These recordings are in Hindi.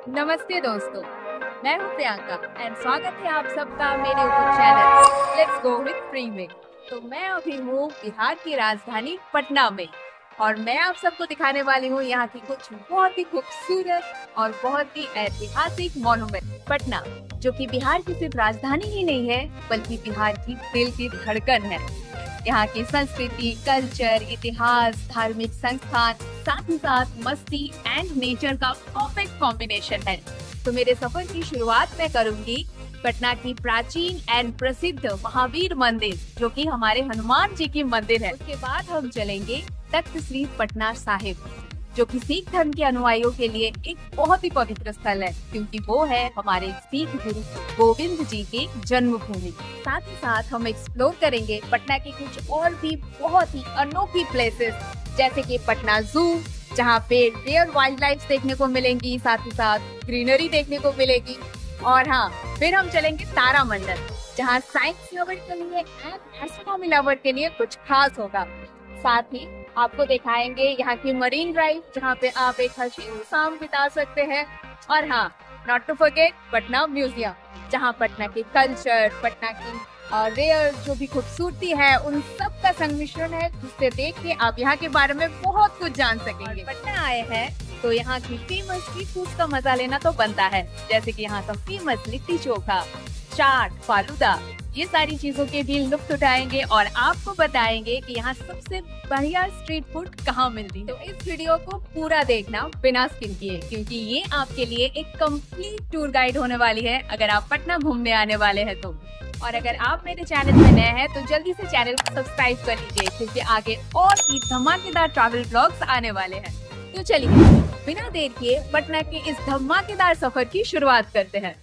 नमस्ते दोस्तों, मैं हूं प्रियंका एंड स्वागत है आप सबका मेरे YouTube channel let's go with प्रीमिंग। तो मैं अभी हूं बिहार की राजधानी पटना में और मैं आप सबको दिखाने वाली हूं यहाँ की कुछ बहुत ही खूबसूरत और बहुत ही ऐतिहासिक मॉन्यूमेंट। पटना जो कि बिहार की सिर्फ राजधानी ही नहीं है बल्कि बिहार की दिल की धड़कन है। यहाँ की संस्कृति, कल्चर, इतिहास, धार्मिक संस्थान, साथ ही साथ मस्ती एंड नेचर का परफेक्ट कॉम्बिनेशन है। तो मेरे सफर की शुरुआत मैं करूंगी पटना की प्राचीन एंड प्रसिद्ध महावीर मंदिर जो कि हमारे हनुमान जी की मंदिर है। उसके बाद हम चलेंगे तख्त श्री पटना साहिब जो कि सिख धर्म के अनुयायियों के लिए एक बहुत ही पवित्र स्थल है क्योंकि वो है हमारे सिख गुरु गोविंद जी की जन्मभूमि। साथ ही साथ हम एक्सप्लोर करेंगे पटना की कुछ और भी बहुत ही अनोखी प्लेसेस जैसे कि पटना जू जहाँ पे रेयर वाइल्ड लाइफ देखने को मिलेंगी, साथ ही साथ ग्रीनरी देखने को मिलेगी। और हाँ, फिर हम चलेंगे तारामंडल जहाँ साइंस लवर के लिए एंड एस्ट्रोनॉमी लवर के लिए कुछ खास होगा। साथ ही आपको दिखाएंगे यहाँ की मरीन ड्राइव जहाँ पे आप एक हसीन शाम बिता सकते हैं। और हाँ, not to forget Patna museum जहाँ पटना के कल्चर, पटना की रेयर जो भी खूबसूरती है उन सब का संमिश्रण है जिससे देख के आप यहाँ के बारे में बहुत कुछ जान सकेंगे। पटना आए हैं तो यहाँ की फेमस स्ट्रीट फूड का मजा लेना तो बनता है, जैसे कि यहाँ का फेमस लिट्टी चोखा, चाट, फालूदा, ये सारी चीजों के भी लुत्फ उठाएंगे और आपको बताएंगे कि यहाँ सबसे बढ़िया स्ट्रीट फूड कहाँ मिलती है। तो इस वीडियो को पूरा देखना बिना स्किप किए क्योंकि ये आपके लिए एक कंप्लीट टूर गाइड होने वाली है अगर आप पटना घूमने आने वाले हैं तो। और अगर आप मेरे चैनल में नए हैं तो जल्दी से चैनल को सब्सक्राइब कर लीजिए क्योंकि आगे और भी धमाकेदार ट्रैवल ब्लॉग्स आने वाले हैं। तो चलिए बिना देर किए पटना के इस धमाकेदार सफर की शुरुआत करते हैं।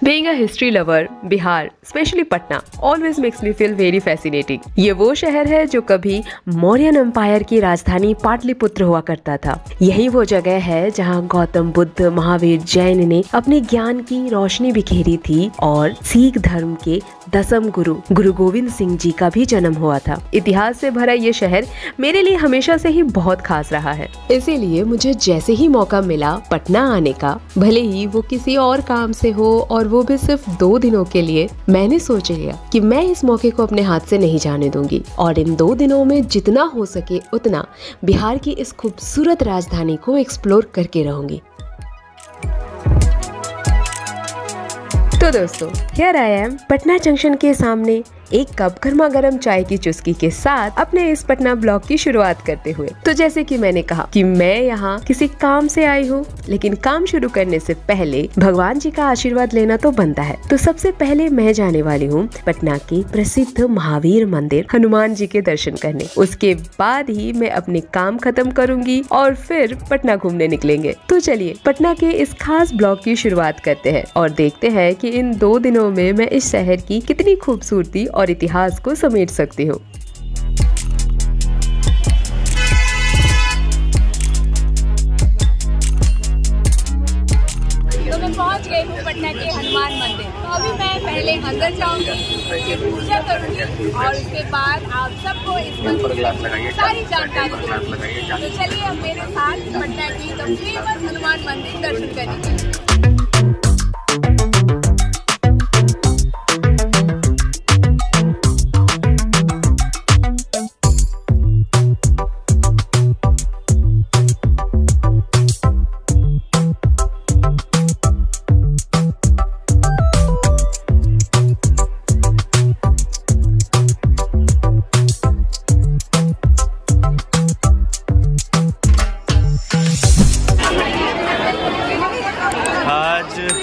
Being a history lover, Bihar, specially Patna, always makes me feel very fascinating. ये वो शहर है जो कभी मौर्यन एम्पायर की राजधानी पाटलिपुत्र हुआ करता था। यही वो जगह है जहाँ गौतम बुद्ध, महावीर, जैन ने अपने ज्ञान की रोशनी बिखेरी थी और सिख धर्म के दसम गुरु गुरु गोविंद सिंह जी का भी जन्म हुआ था। इतिहास से भरा ये शहर मेरे लिए हमेशा से ही बहुत खास रहा है, इसीलिए मुझे जैसे ही मौका मिला पटना आने का, भले ही वो किसी और काम से हो और वो भी सिर्फ 2 दिनों के लिए, मैंने सोच लिया कि मैं इस मौके को अपने हाथ से नहीं जाने दूंगी और इन 2 दिनों में जितना हो सके उतना बिहार की इस खूबसूरत राजधानी को एक्सप्लोर करके रहूंगी। तो दोस्तों, here I am Patna junction के सामने एक कप गर्मा गर्म चाय की चुस्की के साथ अपने इस पटना ब्लॉग की शुरुआत करते हुए। तो जैसे कि मैंने कहा कि मैं यहाँ किसी काम से आई हूँ, लेकिन काम शुरू करने से पहले भगवान जी का आशीर्वाद लेना तो बनता है। तो सबसे पहले मैं जाने वाली हूँ पटना के प्रसिद्ध महावीर मंदिर हनुमान जी के दर्शन करने। उसके बाद ही मैं अपने काम खत्म करूंगी और फिर पटना घूमने निकलेंगे। तो चलिए पटना के इस खास ब्लॉग की शुरुआत करते हैं और देखते हैं कि इन 2 दिनों में मैं इस शहर की कितनी खूबसूरती और इतिहास को समेट सकती हूँ। तो मैं पहुंच गई हूँ पटना के हनुमान मंदिर। तो अभी मैं पहले अंदर जाऊंगी, पूजा करूंगी और उसके बाद आप सबको इस मंदिर की सारी जानकारी दूंगी। तो चलिए अब मेरे साथ पटना की द फेमस हनुमान मंदिर दर्शन करेंगे।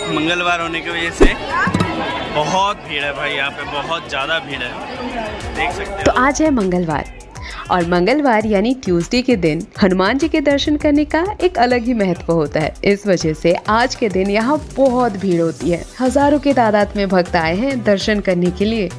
मंगलवार होने की वजह से बहुत भीड़ है भाई, यहाँ पे बहुत ज़्यादा भीड़ है, देख सकते हो। तो आज है मंगलवार और मंगलवार यानी ट्यूसडे के दिन हनुमान जी के दर्शन करने का एक अलग ही महत्व होता है। इस वजह से आज के दिन यहाँ बहुत भीड़ होती है। हजारों की तादाद में भक्त आए हैं दर्शन करने के लिए।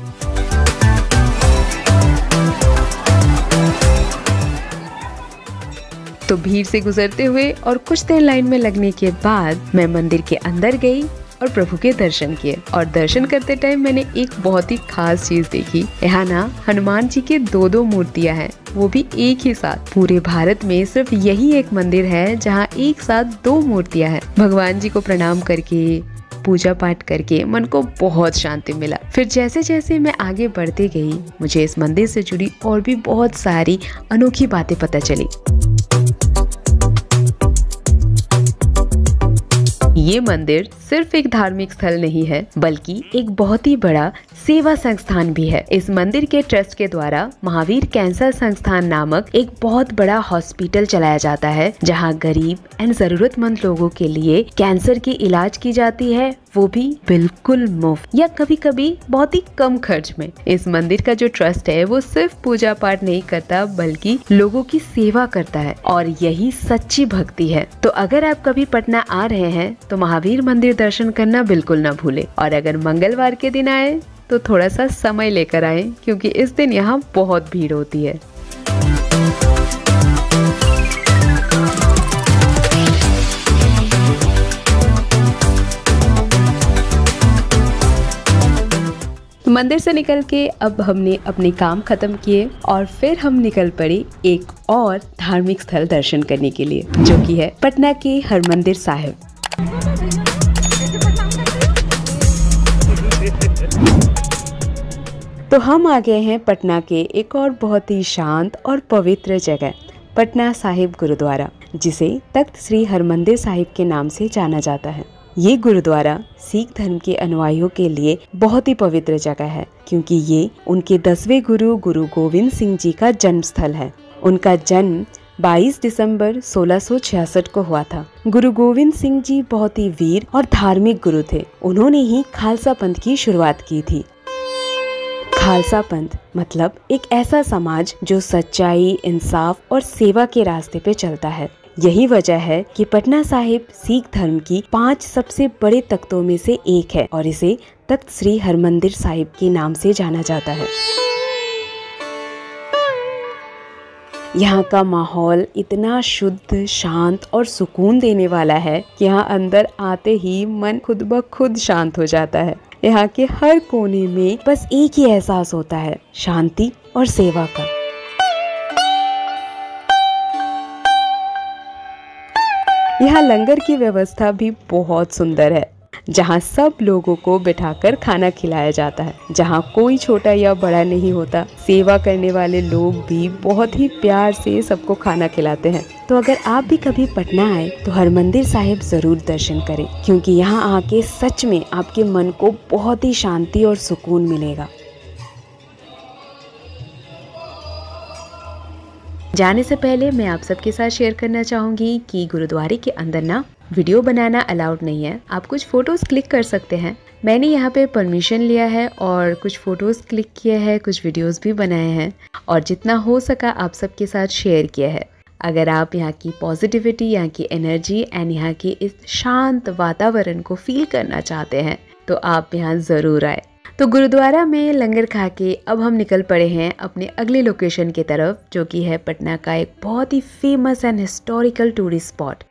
तो भीड़ से गुजरते हुए और कुछ देर लाइन में लगने के बाद मैं मंदिर के अंदर गई और प्रभु के दर्शन किए। और दर्शन करते टाइम मैंने एक बहुत ही खास चीज देखी। यहाँ ना हनुमान जी के दो मूर्तियां हैं, वो भी एक ही साथ। पूरे भारत में सिर्फ यही एक मंदिर है जहाँ एक साथ 2 मूर्तियां हैं। भगवान जी को प्रणाम करके, पूजा पाठ करके मन को बहुत शांति मिला। फिर जैसे जैसे मैं आगे बढ़ते गई, मुझे इस मंदिर से जुड़ी और भी बहुत सारी अनोखी बातें पता चली। ये मंदिर सिर्फ एक धार्मिक स्थल नहीं है, बल्कि एक बहुत ही बड़ा सेवा संस्थान भी है। इस मंदिर के ट्रस्ट के द्वारा महावीर कैंसर संस्थान नामक एक बहुत बड़ा हॉस्पिटल चलाया जाता है, जहां गरीब एंड जरूरतमंद लोगों के लिए कैंसर की इलाज की जाती है, वो भी बिल्कुल मुफ्त या कभी कभी बहुत ही कम खर्च में। इस मंदिर का जो ट्रस्ट है वो सिर्फ पूजा पाठ नहीं करता, बल्कि लोगों की सेवा करता है, और यही सच्ची भक्ति है। तो अगर आप कभी पटना आ रहे हैं तो महावीर मंदिर दर्शन करना बिल्कुल ना भूले। और अगर मंगलवार के दिन आए तो थोड़ा सा समय लेकर आए, क्योंकि इस दिन यहाँ बहुत भीड़ होती है। मंदिर से निकल के अब हमने अपने काम खत्म किए और फिर हम निकल पड़े एक और धार्मिक स्थल दर्शन करने के लिए, जो कि है पटना के हरमंदिर साहिब। तो हम आ गए हैं पटना के एक और बहुत ही शांत और पवित्र जगह, पटना साहिब गुरुद्वारा, जिसे तख्त श्री हरमंदिर साहिब के नाम से जाना जाता है। ये गुरुद्वारा सिख धर्म के अनुयायियों के लिए बहुत ही पवित्र जगह है, क्योंकि ये उनके 10वें गुरु गुरु गोविंद सिंह जी का जन्म स्थल है। उनका जन्म 22 दिसंबर 1666 को हुआ था। गुरु गोविंद सिंह जी बहुत ही वीर और धार्मिक गुरु थे। उन्होंने ही खालसा पंथ की शुरुआत की थी। खालसा पंथ मतलब एक ऐसा समाज जो सच्चाई, इंसाफ और सेवा के रास्ते पे चलता है। यही वजह है कि पटना साहिब सिख धर्म की 5 सबसे बड़े तख्तों में से एक है, और इसे तख्त श्री हरमंदिर साहिब के नाम से जाना जाता है। यहाँ का माहौल इतना शुद्ध, शांत और सुकून देने वाला है कि यहाँ अंदर आते ही मन खुद ब खुद शांत हो जाता है। यहाँ के हर कोने में बस एक ही एहसास होता है, शांति और सेवा का। यहाँ लंगर की व्यवस्था भी बहुत सुंदर है, जहाँ सब लोगों को बिठाकर खाना खिलाया जाता है, जहाँ कोई छोटा या बड़ा नहीं होता। सेवा करने वाले लोग भी बहुत ही प्यार से सबको खाना खिलाते हैं। तो अगर आप भी कभी पटना आए तो हरमंदिर साहिब जरूर दर्शन करें, क्योंकि यहाँ आके सच में आपके मन को बहुत ही शांति और सुकून मिलेगा। जाने से पहले मैं आप सबके साथ शेयर करना चाहूँगी कि गुरुद्वारे के अंदर ना वीडियो बनाना अलाउड नहीं है। आप कुछ फोटोज क्लिक कर सकते हैं। मैंने यहाँ पे परमिशन लिया है और कुछ फोटोज क्लिक किए हैं, कुछ वीडियोस भी बनाए हैं और जितना हो सका आप सबके साथ शेयर किया है। अगर आप यहाँ की पॉजिटिविटी, यहाँ की एनर्जी एंड यहाँ की इस शांत वातावरण को फील करना चाहते हैं तो आप यहाँ ज़रूर आए। तो गुरुद्वारा में लंगर खा के अब हम निकल पड़े हैं अपने अगले लोकेशन की तरफ, जो कि है पटना का एक बहुत ही famous and historical tourist spot.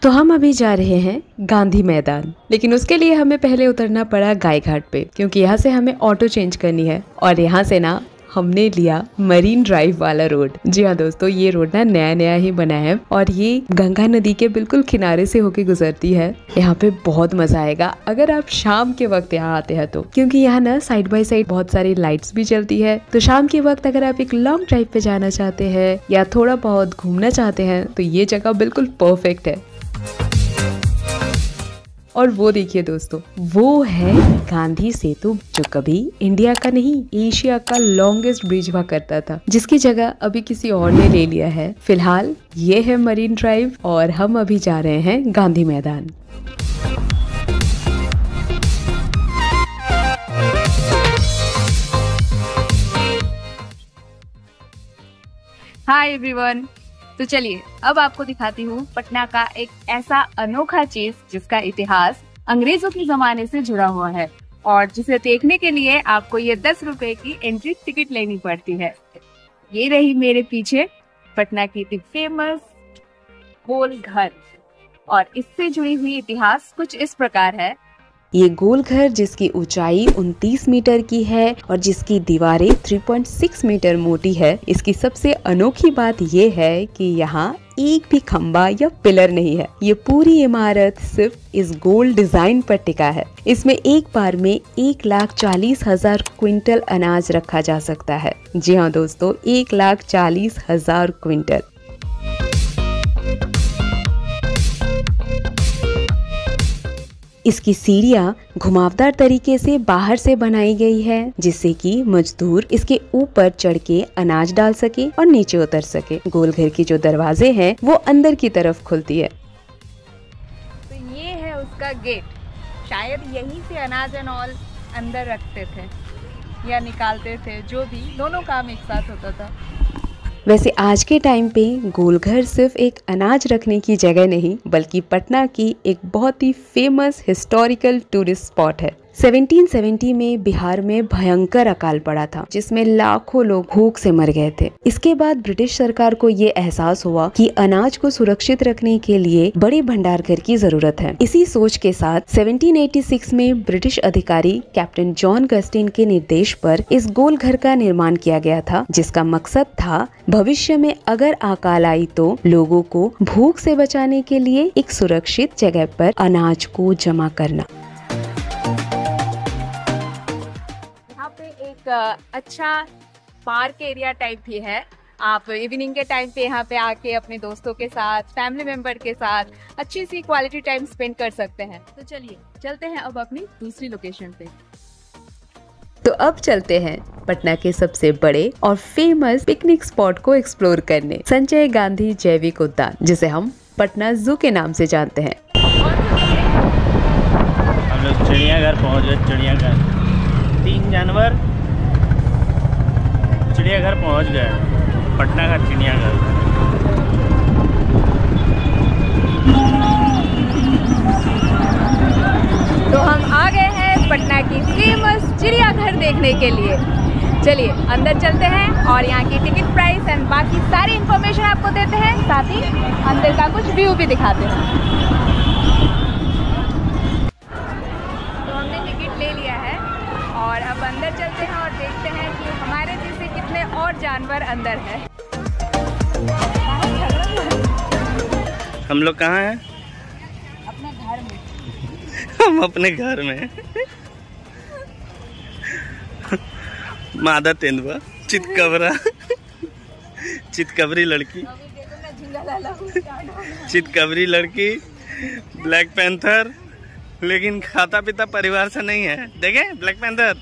तो हम अभी जा रहे हैं गांधी मैदान, लेकिन उसके लिए हमें पहले उतरना पड़ा गाय घाट पे, क्योंकि यहाँ से हमें ऑटो चेंज करनी है। और यहाँ से ना हमने लिया मरीन ड्राइव वाला रोड। जी हाँ दोस्तों, ये रोड ना नया नया ही बना है और ये गंगा नदी के बिल्कुल किनारे से होके गुजरती है। यहाँ पे बहुत मजा आएगा अगर आप शाम के वक्त यहाँ आते हैं तो, क्योंकि यहाँ ना साइड बाय साइड बहुत सारी लाइट्स भी जलती है। तो शाम के वक्त अगर आप एक लॉन्ग ड्राइव पे जाना चाहते हैं या थोड़ा बहुत घूमना चाहते हैं तो ये जगह बिल्कुल परफेक्ट है। और वो देखिए दोस्तों, वो है गांधी सेतु, जो कभी इंडिया का नहीं एशिया का लॉन्गेस्ट ब्रिज हुआ करता था, जिसकी जगह अभी किसी और ने ले लिया है। फिलहाल ये है मरीन ड्राइव और हम अभी जा रहे हैं गांधी मैदान। हाय एवरीवन, तो चलिए अब आपको दिखाती हूँ पटना का एक ऐसा अनोखा चीज जिसका इतिहास अंग्रेजों के जमाने से जुड़ा हुआ है और जिसे देखने के लिए आपको ये 10 रुपए की एंट्री टिकट लेनी पड़ती है। ये रही मेरे पीछे पटना की फेमस गोल घर, और इससे जुड़ी हुई इतिहास कुछ इस प्रकार है। ये गोल घर जिसकी ऊंचाई 29 मीटर की है और जिसकी दीवारें 3.6 मीटर मोटी है, इसकी सबसे अनोखी बात ये है कि यहाँ एक भी खंबा या पिलर नहीं है। ये पूरी इमारत सिर्फ इस गोल डिजाइन पर टिका है। इसमें एक बार में 1,40,000 क्विंटल अनाज रखा जा सकता है। जी हाँ दोस्तों, 1,40,000 क्विंटल। इसकी सीढ़ियाँ घुमावदार तरीके से बाहर से बनाई गई है, जिससे कि मजदूर इसके ऊपर चढ़ के अनाज डाल सके और नीचे उतर सके। गोल घर के जो दरवाजे हैं वो अंदर की तरफ खुलती है। तो ये है उसका गेट। शायद यहीं से अनाज एंड ऑल अंदर रखते थे या निकालते थे, जो भी, दोनों काम एक साथ होता था। वैसे आज के टाइम पे गोलघर सिर्फ एक अनाज रखने की जगह नहीं, बल्कि पटना की एक बहुत ही फेमस हिस्टोरिकल टूरिस्ट स्पॉट है। 1770 में बिहार में भयंकर अकाल पड़ा था, जिसमें लाखों लोग भूख से मर गए थे। इसके बाद ब्रिटिश सरकार को ये एहसास हुआ कि अनाज को सुरक्षित रखने के लिए बड़े भंडार घर की जरूरत है। इसी सोच के साथ 1786 में ब्रिटिश अधिकारी कैप्टन जॉन गस्टिन के निर्देश पर इस गोल घर का निर्माण किया गया था, जिसका मकसद था भविष्य में अगर अकाल आई तो लोगों को भूख से बचाने के लिए एक सुरक्षित जगह पर अनाज को जमा करना। एक अच्छा पार्क एरिया टाइप भी है। आप इवनिंग के टाइम पे यहाँ पे आके अपने दोस्तों के साथ, फैमिली मेंबर के साथ अच्छी सी क्वालिटी टाइम स्पेंड कर सकते हैं। तो चलिए चलते हैं अब अपनी दूसरी लोकेशन पे। तो अब चलते हैं पटना के सबसे बड़े और फेमस पिकनिक स्पॉट को एक्सप्लोर करने, संजय गांधी जैविक उद्यान, जिसे हम पटना जू के नाम से जानते हैं। हम लोग चिड़ियाघर पहुँच गए। चिड़ियाघर 3 जानवर चिड़ियाघर पहुँच गए। पटना का चिड़ियाघर। तो हम आ गए हैं पटना की फेमस चिड़ियाघर देखने के लिए। चलिए अंदर चलते हैं और यहाँ की टिकट प्राइस एंड बाकी सारी इंफॉर्मेशन आपको देते हैं, साथ ही अंदर का कुछ व्यू भी दिखाते हैं। तो हमने टिकट ले लिया है और अब अंदर चलते हैं और देखते हैं कि हमारे जैसे कितने और जानवर अंदर है। हम लोग कहाँ हैं? अपने घर में। हम अपने घर में। मादा तेंदुआ, चितकबरा, चितकबरी लड़की, चितकबरी लड़की, ब्लैक पैंथर, लेकिन खाता पीता परिवार से नहीं है। देखे ब्लैक पैंथर।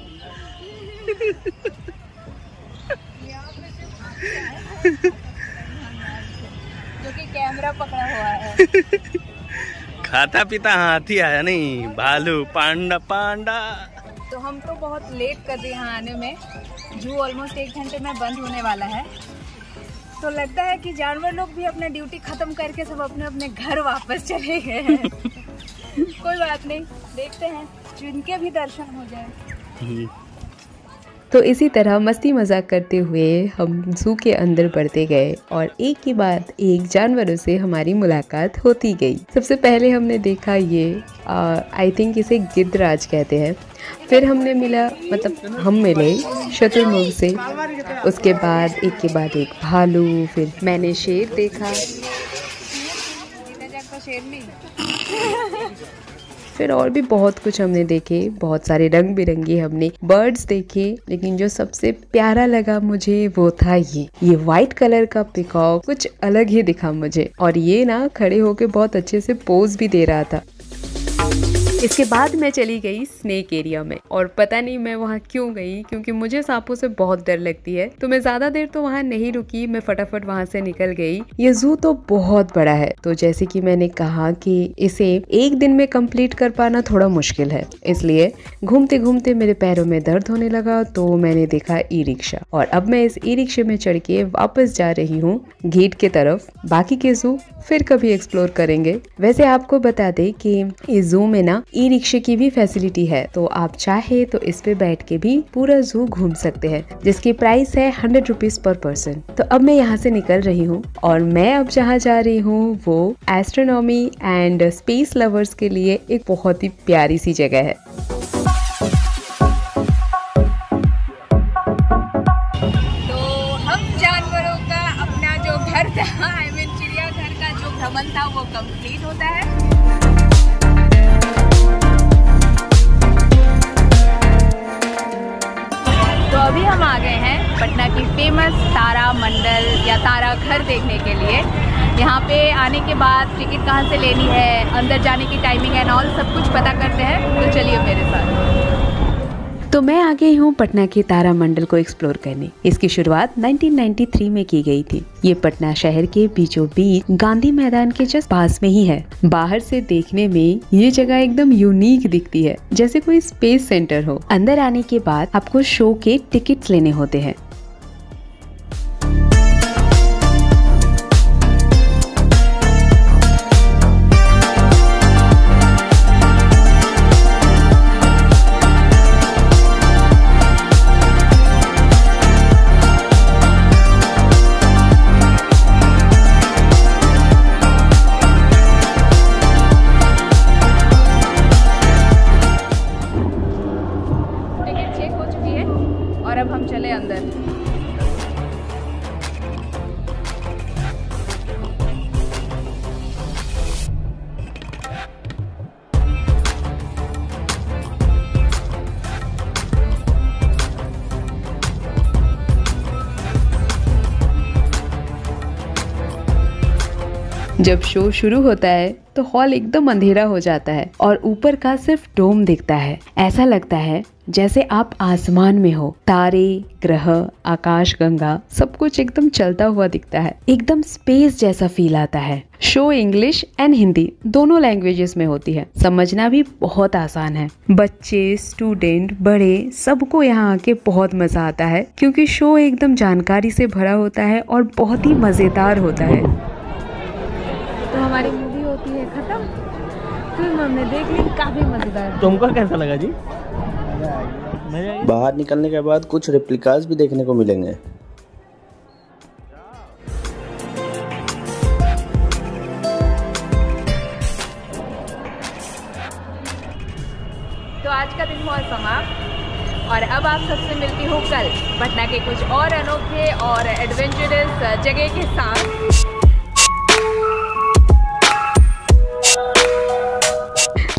जो कि कैमरा पकड़ा हुआ है। खाता पीता हाथी आया नहीं, भालू, पांडा। पांडा तो हम तो बहुत लेट कर दिए यहाँ आने में। जू ऑलमोस्ट 1 घंटे में बंद होने वाला है, तो लगता है कि जानवर लोग भी अपना ड्यूटी खत्म करके सब अपने अपने घर वापस चले गए हैं। कोई बात नहीं, देखते हैं जिनके भी दर्शन हो जाए। तो इसी तरह मस्ती मजाक करते हुए हम जू के अंदर बढ़ते गए और एक के बाद एक जानवरों से हमारी मुलाकात होती गई। सबसे पहले हमने देखा ये आई थिंक इसे गिद्धराज कहते हैं। फिर हमने मिला, मतलब हम मिले शतुरमुर्ग से। उसके बाद एक भालू, फिर मैंने शेर देखा। फिर और भी बहुत कुछ हमने देखे, बहुत सारे रंग बिरंगे हमने बर्ड्स देखे, लेकिन जो सबसे प्यारा लगा मुझे वो था ये व्हाइट कलर का पिकॉक। कुछ अलग ही दिखा मुझे, और ये ना खड़े होके बहुत अच्छे से पोज भी दे रहा था। इसके बाद मैं चली गई स्नेक एरिया में, और पता नहीं मैं वहाँ क्यों गई, क्योंकि मुझे सांपों से बहुत डर लगती है। तो मैं ज्यादा देर तो वहाँ नहीं रुकी, मैं फटाफट वहाँ से निकल गई। ये जू तो बहुत बड़ा है, तो जैसे कि मैंने कहा कि इसे एक दिन में कंप्लीट कर पाना थोड़ा मुश्किल है, इसलिए घूमते घूमते मेरे पैरों में दर्द होने लगा। तो मैंने देखा ई रिक्शा, और अब मैं इस ई रिक्शे में चढ़ के वापस जा रही हूँ गेट के तरफ। बाकी के जू फिर कभी एक्सप्लोर करेंगे। वैसे आपको बता दे कि इस जू में ना ई रिक्शे की भी फैसिलिटी है, तो आप चाहे तो इस पे बैठ के भी पूरा जू घूम सकते हैं, जिसकी प्राइस है 100 रुपीज पर पर्सन। तो अब मैं यहाँ से निकल रही हूँ और मैं अब जहाँ जा रही हूँ वो एस्ट्रोनॉमी एंड स्पेस लवर्स के लिए एक बहुत ही प्यारी सी जगह है। तो हम जानवरों का अपना जो घर था, आई मीन चिड़ियाघर का जो भ्रमण था वो कंप्लीट होता है। तो अभी हम आ गए हैं पटना की फेमस तारा मंडल या तारा घर देखने के लिए। यहाँ पे आने के बाद टिकट कहाँ से लेनी है, अंदर जाने की टाइमिंग एंड ऑल सब कुछ पता करते हैं, तो चलिए मेरे साथ। तो मैं आ गई हूँ पटना के तारा मंडल को एक्सप्लोर करने। इसकी शुरुआत 1993 में की गई थी। ये पटना शहर के बीचों बीच गांधी मैदान के जस्ट पास में ही है। बाहर से देखने में ये जगह एकदम यूनिक दिखती है, जैसे कोई स्पेस सेंटर हो। अंदर आने के बाद आपको शो के टिकट्स लेने होते हैं। और अब हम चले अंदर। जब शो शुरू होता है तो हॉल एकदम अंधेरा हो जाता है और ऊपर का सिर्फ डोम दिखता है। ऐसा लगता है जैसे आप आसमान में हो। तारे, ग्रह, आकाश गंगा सब कुछ एकदम चलता हुआ दिखता है। एकदम स्पेस जैसा फील आता है। शो इंग्लिश एंड हिंदी दोनों लैंग्वेजेस में होती है। समझना भी बहुत आसान है। बच्चे, स्टूडेंट, बड़े सबको यहाँ आके बहुत मजा आता है, क्योंकि शो एकदम जानकारी से भरा होता है और बहुत ही मजेदार होता है। तो हमारी मूवी होती है खत्म। फिल्म हमने देख ली, काफी मजेदार। तुमको कैसा लगा जी? बाहर निकलने के बाद कुछ रेप्लिकास भी देखने को मिलेंगे। तो आज का दिन हुआ समाप्त और अब आप सबसे मिलती हूँ कल पटना के कुछ और अनोखे और एडवेंचरस जगह के साथ।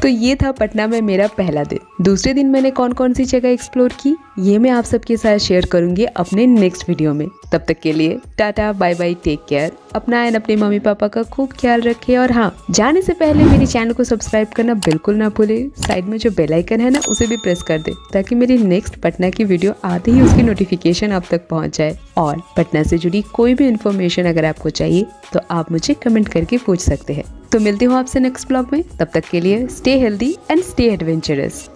तो ये था पटना में मेरा पहला दिन। दूसरे दिन मैंने कौन कौन सी जगह एक्सप्लोर की ये मैं आप सबके साथ शेयर करूंगी अपने नेक्स्ट वीडियो में। तब तक के लिए tata, bye bye, take care. अपना एंड अपने मम्मी पापा का खूब ख्याल रखें। और हाँ, जाने से पहले मेरे चैनल को सब्सक्राइब करना बिल्कुल ना भूले। साइड में जो बेल आइकन है ना, उसे भी प्रेस कर दे, ताकि मेरी नेक्स्ट पटना की वीडियो आते ही उसकी नोटिफिकेशन आप तक पहुँच जाए। और पटना से जुड़ी कोई भी इन्फॉर्मेशन अगर आपको चाहिए तो आप मुझे कमेंट करके पूछ सकते हैं। तो मिलती हूँ आपसे नेक्स्ट ब्लॉग में। तब तक के लिए stay healthy and stay adventurous.